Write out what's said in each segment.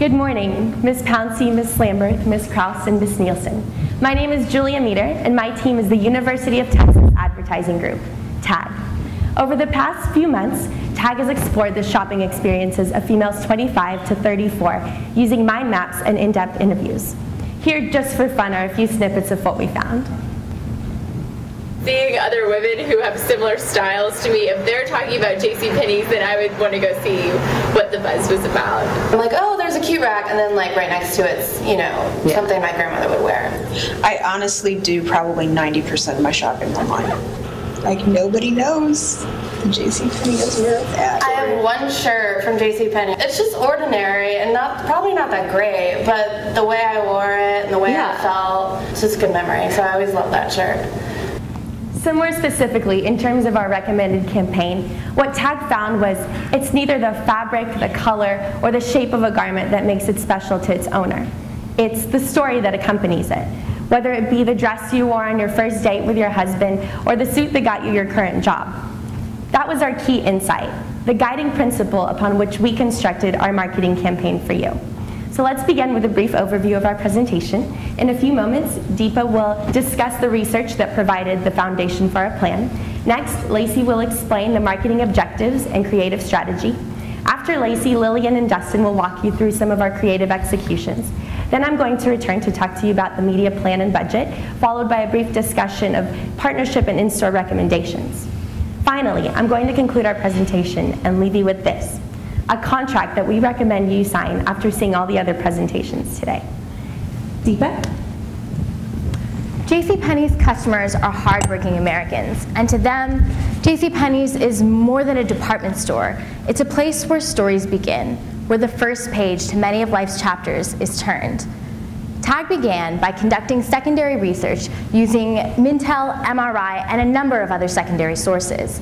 Good morning, Ms. Pouncey, Ms. Lamberth, Ms. Krause, and Ms. Nielsen. My name is Julia Meter, and my team is the University of Texas Advertising Group, TAG. Over the past few months, TAG has explored the shopping experiences of females 25 to 34 using mind maps and in-depth interviews. Here, just for fun, are a few snippets of what we found. Seeing other women who have similar styles to me, if they're talking about JCPenney's, then I would want to go see what the buzz was about. I'm like, oh, there's a cute rack, and then like right next to it's, you know, something my grandmother would wear. I honestly do probably 90% of my shopping online. Like, nobody knows the JCPenney is where it's at. I have one shirt from JCPenney. It's just ordinary and probably not that great, but the way I wore it and the way I felt, it's just a good memory. So I always love that shirt. So more specifically, in terms of our recommended campaign, what TAG found was it's neither the fabric, the color, or the shape of a garment that makes it special to its owner. It's the story that accompanies it. Whether it be the dress you wore on your first date with your husband or the suit that got you your current job. That was our key insight, the guiding principle upon which we constructed our marketing campaign for you. So let's begin with a brief overview of our presentation. In a few moments, Deepa will discuss the research that provided the foundation for our plan. Next, Lacey will explain the marketing objectives and creative strategy. After Lacey, Lillian and Dustin will walk you through some of our creative executions. Then I'm going to return to talk to you about the media plan and budget, followed by a brief discussion of partnership and in-store recommendations. Finally, I'm going to conclude our presentation and leave you with this, a contract that we recommend you sign after seeing all the other presentations today. Deepa? JCPenney's customers are hardworking Americans, and to them, JCPenney's is more than a department store. It's a place where stories begin, where the first page to many of life's chapters is turned. TAG began by conducting secondary research using Mintel, MRI, and a number of other secondary sources.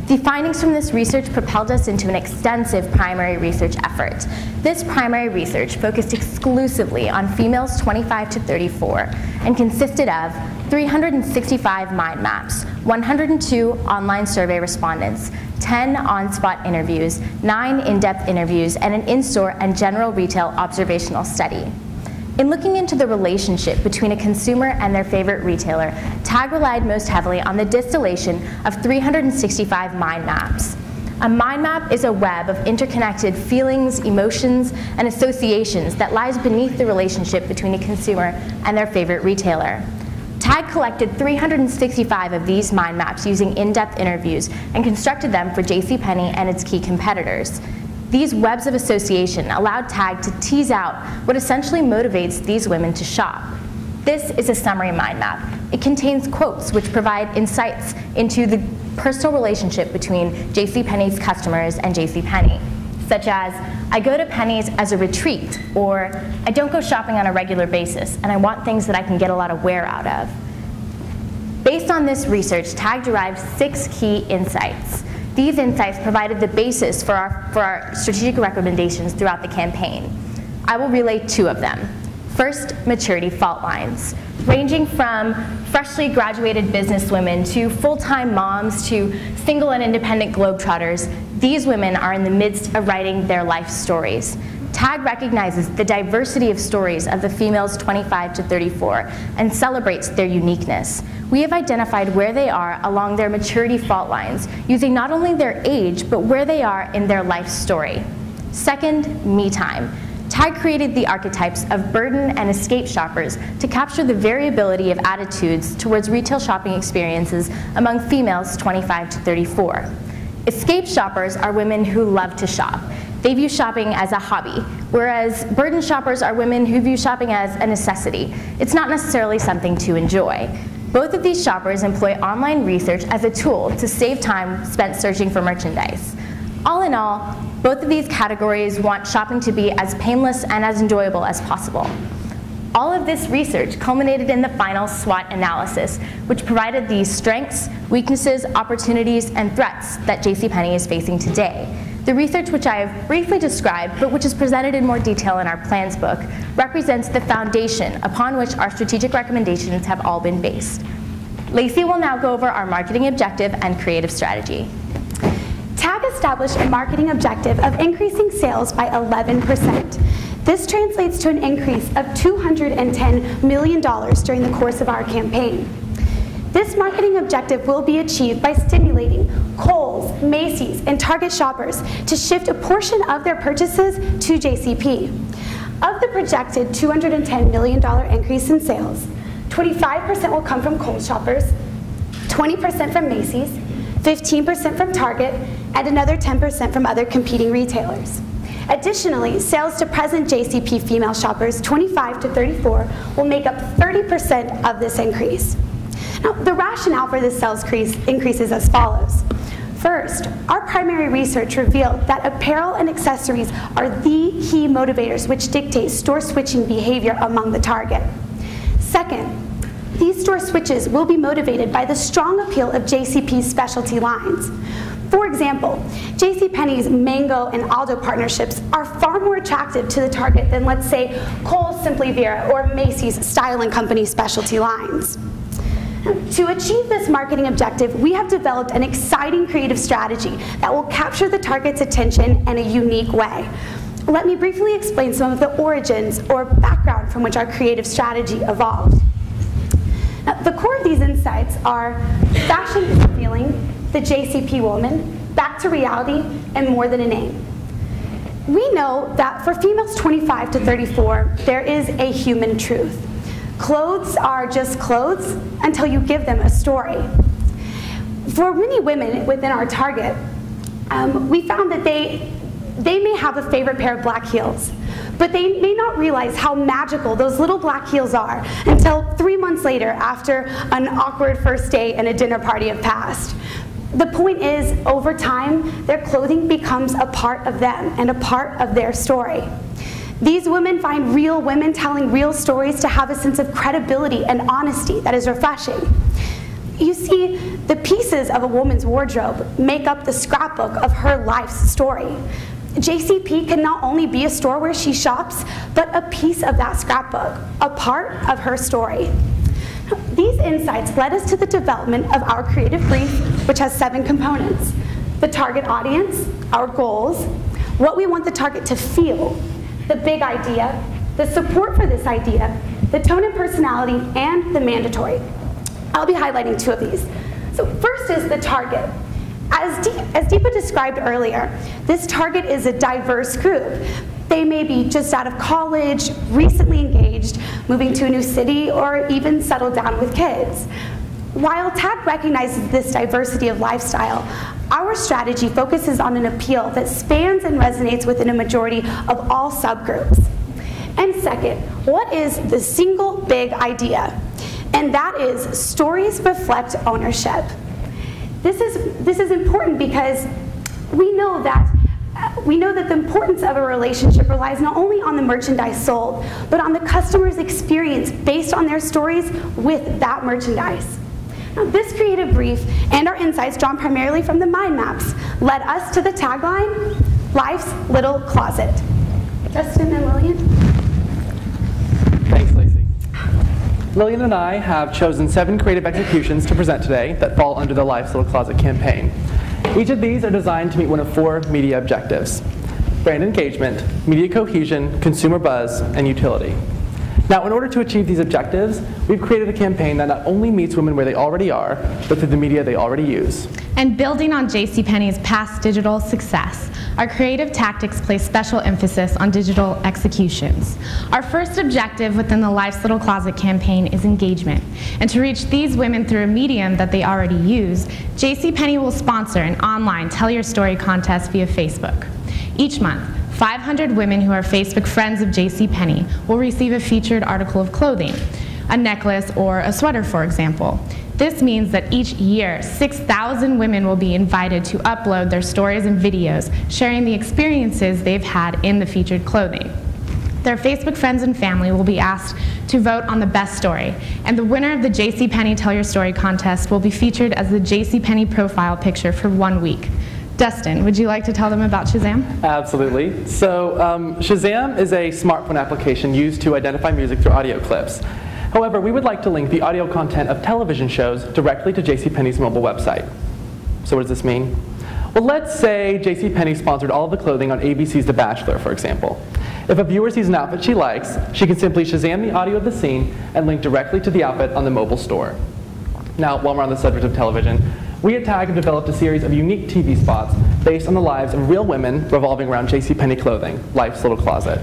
The findings from this research propelled us into an extensive primary research effort. This primary research focused exclusively on females 25 to 34 and consisted of 365 mind maps, 102 online survey respondents, 10 on-spot interviews, 9 in-depth interviews, and an in-store and general retail observational study. In looking into the relationship between a consumer and their favorite retailer, TAG relied most heavily on the distillation of 365 mind maps. A mind map is a web of interconnected feelings, emotions, and associations that lies beneath the relationship between a consumer and their favorite retailer. TAG collected 365 of these mind maps using in-depth interviews and constructed them for JCPenney and its key competitors. These webs of association allowed TAG to tease out what essentially motivates these women to shop. This is a summary mind map. It contains quotes which provide insights into the personal relationship between JCPenney's customers and JCPenney, such as, I go to Penny's as a retreat, or I don't go shopping on a regular basis, and I want things that I can get a lot of wear out of. Based on this research, TAG derived 6 key insights. These insights provided the basis for our strategic recommendations throughout the campaign. I will relay 2 of them. First, maturity fault lines. Ranging from freshly graduated businesswomen to full-time moms to single and independent globetrotters, these women are in the midst of writing their life stories. TAG recognizes the diversity of stories of the females 25 to 34 and celebrates their uniqueness. We have identified where they are along their maturity fault lines, using not only their age, but where they are in their life story. Second, me time. TAG created the archetypes of burden and escape shoppers to capture the variability of attitudes towards retail shopping experiences among females 25 to 34. Escape shoppers are women who love to shop. They view shopping as a hobby, whereas burden shoppers are women who view shopping as a necessity. It's not necessarily something to enjoy. Both of these shoppers employ online research as a tool to save time spent searching for merchandise. All in all, both of these categories want shopping to be as painless and as enjoyable as possible. All of this research culminated in the final SWOT analysis, which provided the strengths, weaknesses, opportunities, and threats that JCPenney is facing today. The research, which I have briefly described, but which is presented in more detail in our plans book, represents the foundation upon which our strategic recommendations have all been based. Lacey will now go over our marketing objective and creative strategy. TAG established a marketing objective of increasing sales by 11%. This translates to an increase of $210 million during the course of our campaign. This marketing objective will be achieved by stimulating Kohl's, Macy's, and Target shoppers to shift a portion of their purchases to JCP. Of the projected $210 million increase in sales, 25% will come from Kohl's shoppers, 20% from Macy's, 15% from Target, and another 10% from other competing retailers. Additionally, sales to present JCP female shoppers, 25 to 34, will make up 30% of this increase. Now, the rationale for this sales increase is as follows. First, our primary research revealed that apparel and accessories are the key motivators which dictate store switching behavior among the target. Second, these store switches will be motivated by the strong appeal of JCP's specialty lines. For example, JCPenney's Mango and Aldo partnerships are far more attractive to the target than, let's say, Kohl's Simply Vera or Macy's Style & Company specialty lines. To achieve this marketing objective, we have developed an exciting creative strategy that will capture the target's attention in a unique way. Let me briefly explain some of the origins or background from which our creative strategy evolved. Now, the core of these insights are fashion is a feeling, the JCP woman, back to reality, and more than a name. We know that for females 25 to 34, there is a human truth. Clothes are just clothes until you give them a story. For many women within our target, we found that they may have a favorite pair of black heels, but they may not realize how magical those little black heels are until 3 months later after an awkward first date and a dinner party have passed. The point is, over time, their clothing becomes a part of them and a part of their story. These women find real women telling real stories to have a sense of credibility and honesty that is refreshing. You see, the pieces of a woman's wardrobe make up the scrapbook of her life's story. JCP can not only be a store where she shops, but a piece of that scrapbook, a part of her story. These insights led us to the development of our creative brief, which has 7 components: the target audience, our goals, what we want the target to feel, the big idea, the support for this idea, the tone and personality, and the mandatory. I'll be highlighting 2 of these. So first is the target. As Deepa described earlier, this target is a diverse group. They may be just out of college, recently engaged, moving to a new city, or even settled down with kids. While TAG recognizes this diversity of lifestyle, our strategy focuses on an appeal that spans and resonates within a majority of all subgroups. And second, what is the single big idea? And that is stories reflect ownership. This is important because we know that the importance of a relationship relies not only on the merchandise sold, but on the customer's experience based on their stories with that merchandise. Now, this creative brief and our insights, drawn primarily from the mind maps, led us to the tagline, Life's Little Closet. Justin and Lillian? Thanks, Lacey. Lillian and I have chosen 7 creative executions to present today that fall under the Life's Little Closet campaign. Each of these are designed to meet one of 4 media objectives: brand engagement, media cohesion, consumer buzz, and utility. Now, in order to achieve these objectives, we've created a campaign that not only meets women where they already are, but through the media they already use. And building on JCPenney's past digital success, our creative tactics place special emphasis on digital executions. Our first objective within the Life's Little Closet campaign is engagement. And to reach these women through a medium that they already use, JCPenney will sponsor an online Tell Your Story contest via Facebook. Each month, 500 women who are Facebook friends of JCPenney will receive a featured article of clothing, a necklace or a sweater, for example. This means that each year, 6,000 women will be invited to upload their stories and videos, sharing the experiences they've had in the featured clothing. Their Facebook friends and family will be asked to vote on the best story, and the winner of the JCPenney Tell Your Story contest will be featured as the JCPenney profile picture for 1 week. Dustin, would you like to tell them about Shazam? Absolutely. So Shazam is a smartphone application used to identify music through audio clips. However, we would like to link the audio content of television shows directly to JCPenney's mobile website. So what does this mean? Well, let's say JCPenney sponsored all of the clothing on ABC's The Bachelor, for example. If a viewer sees an outfit she likes, she can simply Shazam the audio of the scene and link directly to the outfit on the mobile store. Now, while we're on the subject of television, we at TAG have developed a series of unique TV spots based on the lives of real women revolving around JCPenney clothing, Life's Little Closet.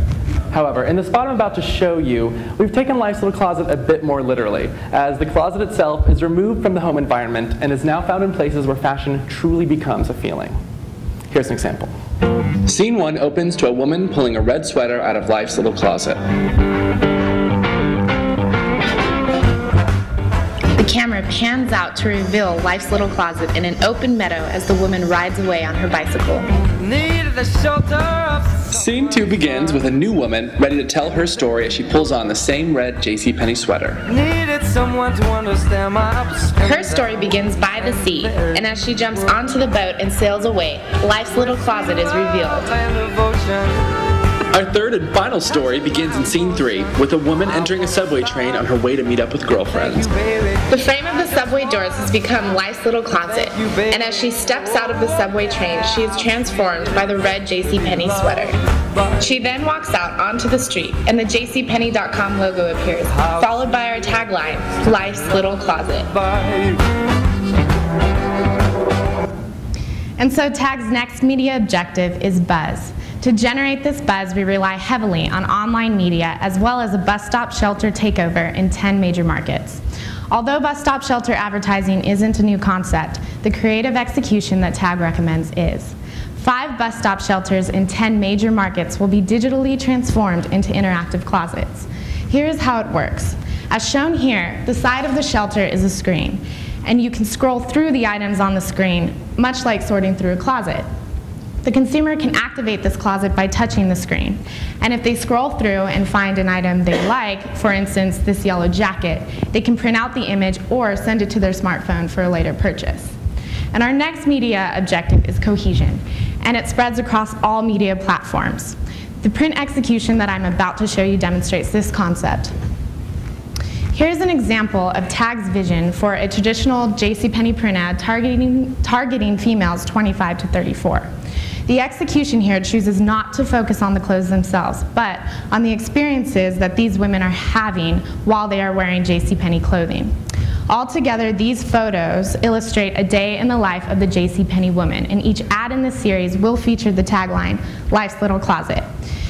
However, in the spot I'm about to show you, we've taken Life's Little Closet a bit more literally, as the closet itself is removed from the home environment and is now found in places where fashion truly becomes a feeling. Here's an example. Scene 1 opens to a woman pulling a red sweater out of Life's Little Closet. The camera pans out to reveal Life's Little Closet in an open meadow as the woman rides away on her bicycle. Scene 2 begins with a new woman ready to tell her story as she pulls on the same red JCPenney sweater. Her story begins by the sea, and as she jumps onto the boat and sails away, Life's Little Closet is revealed. Our third and final story begins in Scene 3 with a woman entering a subway train on her way to meet up with girlfriends. The frame of the subway doors has become Life's Little Closet, and as she steps out of the subway train, she is transformed by the red JCPenney sweater. She then walks out onto the street, and the JCPenney.com logo appears, followed by our tagline, Life's Little Closet. And so TAG's next media objective is buzz. To generate this buzz, we rely heavily on online media as well as a bus stop shelter takeover in 10 major markets. Although bus stop shelter advertising isn't a new concept, the creative execution that TAG recommends is. 5 bus stop shelters in 10 major markets will be digitally transformed into interactive closets. Here is how it works. As shown here, the side of the shelter is a screen, and you can scroll through the items on the screen, much like sorting through a closet. The consumer can activate this closet by touching the screen. And if they scroll through and find an item they like, for instance, this yellow jacket, they can print out the image or send it to their smartphone for a later purchase. And our next media objective is cohesion, and it spreads across all media platforms. The print execution that I'm about to show you demonstrates this concept. Here's an example of TAG's vision for a traditional JCPenney print ad targeting females 25 to 34. The execution here chooses not to focus on the clothes themselves, but on the experiences that these women are having while they are wearing JCPenney clothing. Altogether, these photos illustrate a day in the life of the JCPenney woman, and each ad in this series will feature the tagline, Life's Little Closet.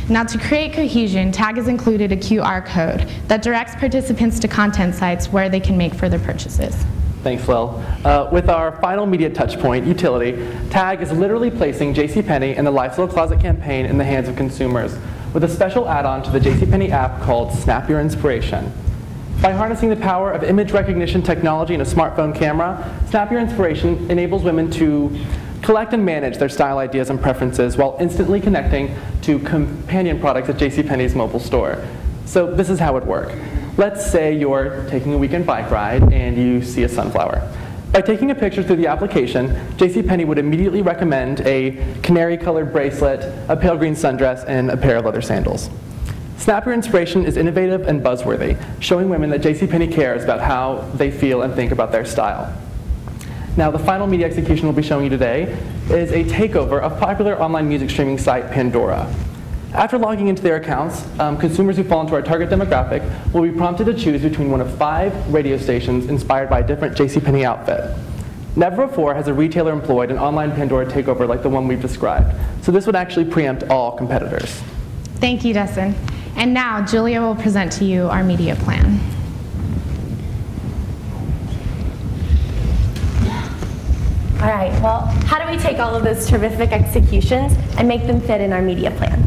Now, to create cohesion, TAG has included a QR code that directs participants to content sites where they can make further purchases. Thanks, Lil. With our final media touchpoint, utility, TAG is literally placing JCPenney and the Life's Little Closet campaign in the hands of consumers with a special add-on to the JCPenney app called Snap Your Inspiration. By harnessing the power of image recognition technology in a smartphone camera, Snap Your Inspiration enables women to collect and manage their style ideas and preferences while instantly connecting to companion products at JCPenney's mobile store. So this is how it works. Let's say you're taking a weekend bike ride and you see a sunflower. By taking a picture through the application, JCPenney would immediately recommend a canary-colored bracelet, a pale green sundress, and a pair of leather sandals. Snap Your Inspiration is innovative and buzzworthy, showing women that JCPenney cares about how they feel and think about their style. Now, the final media execution we'll be showing you today is a takeover of popular online music streaming site Pandora. After logging into their accounts, consumers who fall into our target demographic will be prompted to choose between one of 5 radio stations inspired by a different JCPenney outfit. Never before has a retailer employed an online Pandora takeover like the one we've described, so this would actually preempt all competitors. Thank you, Dustin. And now, Julia will present to you our media plan. All right, well, how do we take all of those terrific executions and make them fit in our media plan?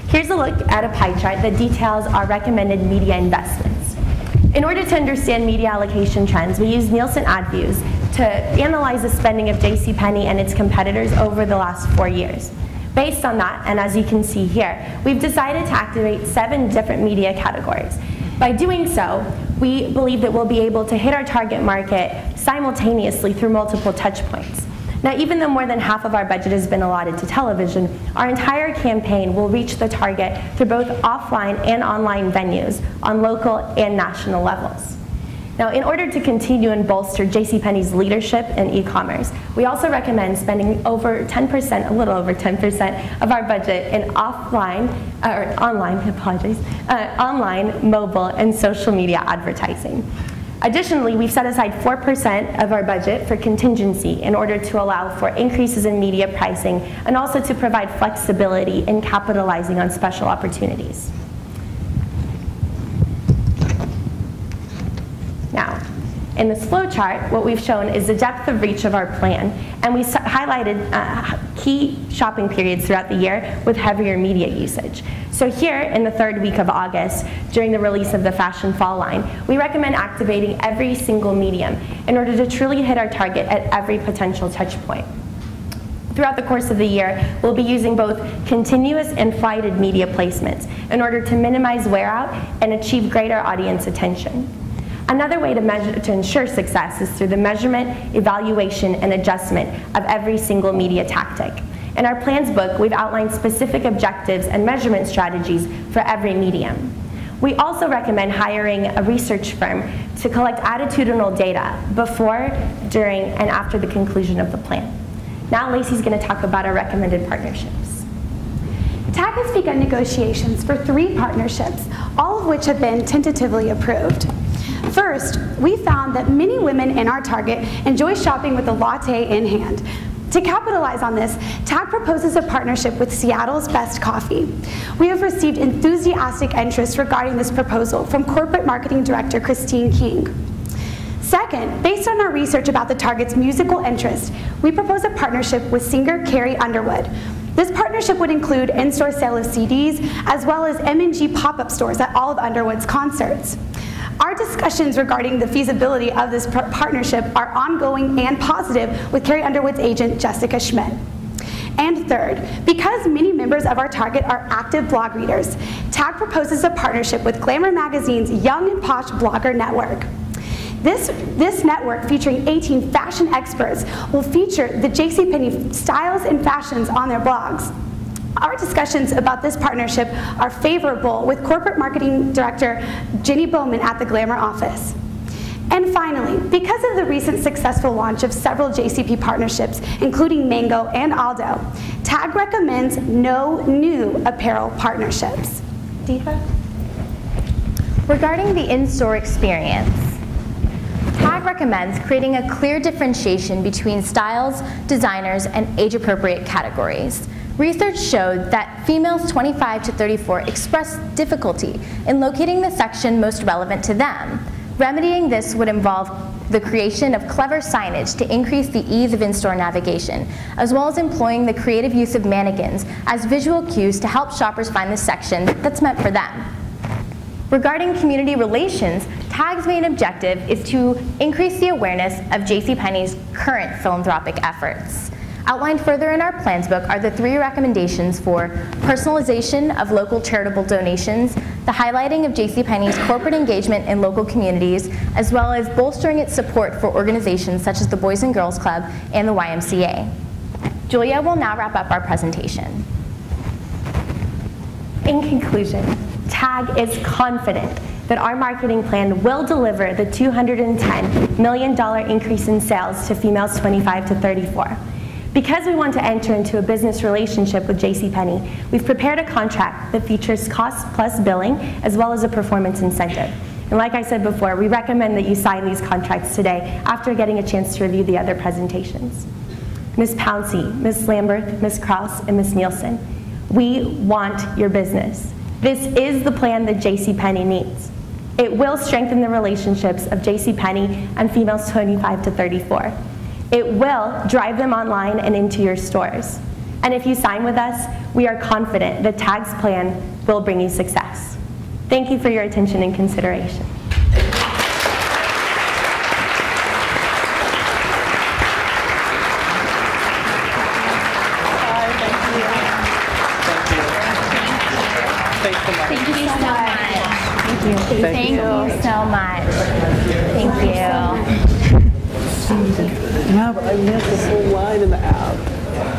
Here's a look at a pie chart that details our recommended media investments. In order to understand media allocation trends, we use Nielsen ad views to analyze the spending of JCPenney and its competitors over the last 4 years. Based on that, and as you can see here, we've decided to activate 7 different media categories. By doing so, we believe that we'll be able to hit our target market simultaneously through multiple touch points. Now, even though more than half of our budget has been allotted to television, our entire campaign will reach the target through both offline and online venues on local and national levels. Now, in order to continue and bolster JCPenney's leadership in e-commerce, we also recommend spending over 10%, a little over 10% of our budget in online, mobile, and social media advertising. Additionally, we've set aside 4% of our budget for contingency in order to allow for increases in media pricing and also to provide flexibility in capitalizing on special opportunities. Now, in this flow chart, what we've shown is the depth of reach of our plan, and we highlighted key shopping periods throughout the year with heavier media usage. So here, in the 3rd week of August, during the release of the Fashion Fall line, we recommend activating every single medium in order to truly hit our target at every potential touch point. Throughout the course of the year, we'll be using both continuous and flighted media placements in order to minimize wear out and achieve greater audience attention. Another way to ensure success is through the measurement, evaluation, and adjustment of every single media tactic. In our plans book, we've outlined specific objectives and measurement strategies for every medium. We also recommend hiring a research firm to collect attitudinal data before, during, and after the conclusion of the plan. Now Lacey's going to talk about our recommended partnerships. TAG has begun negotiations for 3 partnerships, all of which have been tentatively approved. First, we found that many women in our target enjoy shopping with a latte in hand. To capitalize on this, TAG proposes a partnership with Seattle's Best Coffee. We have received enthusiastic interest regarding this proposal from Corporate Marketing Director Christine King. Second, based on our research about the target's musical interest, we propose a partnership with singer Carrie Underwood. This partnership would include in-store sale of CDs, as well as M&G pop-up stores at all of Underwood's concerts. Our discussions regarding the feasibility of this partnership are ongoing and positive with Carrie Underwood's agent, Jessica Schmidt. And third, because many members of our target are active blog readers, TAG proposes a partnership with Glamour Magazine's Young and Posh Blogger Network. This network, featuring 18 fashion experts, will feature the JCPenney styles and fashions on their blogs. Our discussions about this partnership are favorable with Corporate Marketing Director Jenny Bowman at the Glamour office. And finally, because of the recent successful launch of several JCP partnerships, including Mango and Aldo, TAG recommends no new apparel partnerships. Deepa? Regarding the in-store experience, TAG recommends creating a clear differentiation between styles, designers, and age-appropriate categories. Research showed that females 25 to 34 express difficulty in locating the section most relevant to them. Remedying this would involve the creation of clever signage to increase the ease of in-store navigation, as well as employing the creative use of mannequins as visual cues to help shoppers find the section that's meant for them. Regarding community relations, TAG's main objective is to increase the awareness of JCPenney's current philanthropic efforts. Outlined further in our plans book are the 3 recommendations for personalization of local charitable donations, the highlighting of JCPenney's corporate engagement in local communities, as well as bolstering its support for organizations such as the Boys and Girls Club and the YMCA. Julia will now wrap up our presentation. In conclusion, TAG is confident that our marketing plan will deliver the $210 million increase in sales to females 25 to 34. Because we want to enter into a business relationship with JCPenney, we've prepared a contract that features cost plus billing as well as a performance incentive. And like I said before, we recommend that you sign these contracts today after getting a chance to review the other presentations. Ms. Pouncey, Ms. Lambert, Ms. Krause, and Ms. Nielsen, we want your business. This is the plan that JCPenney needs. It will strengthen the relationships of JCPenney and females 25 to 34. It will drive them online and into your stores. And if you sign with us, we are confident that TAG's plan will bring you success. Thank you for your attention and consideration. Thank you so much. Thank you so much. Thank you. Yeah, but I missed the whole line in the app.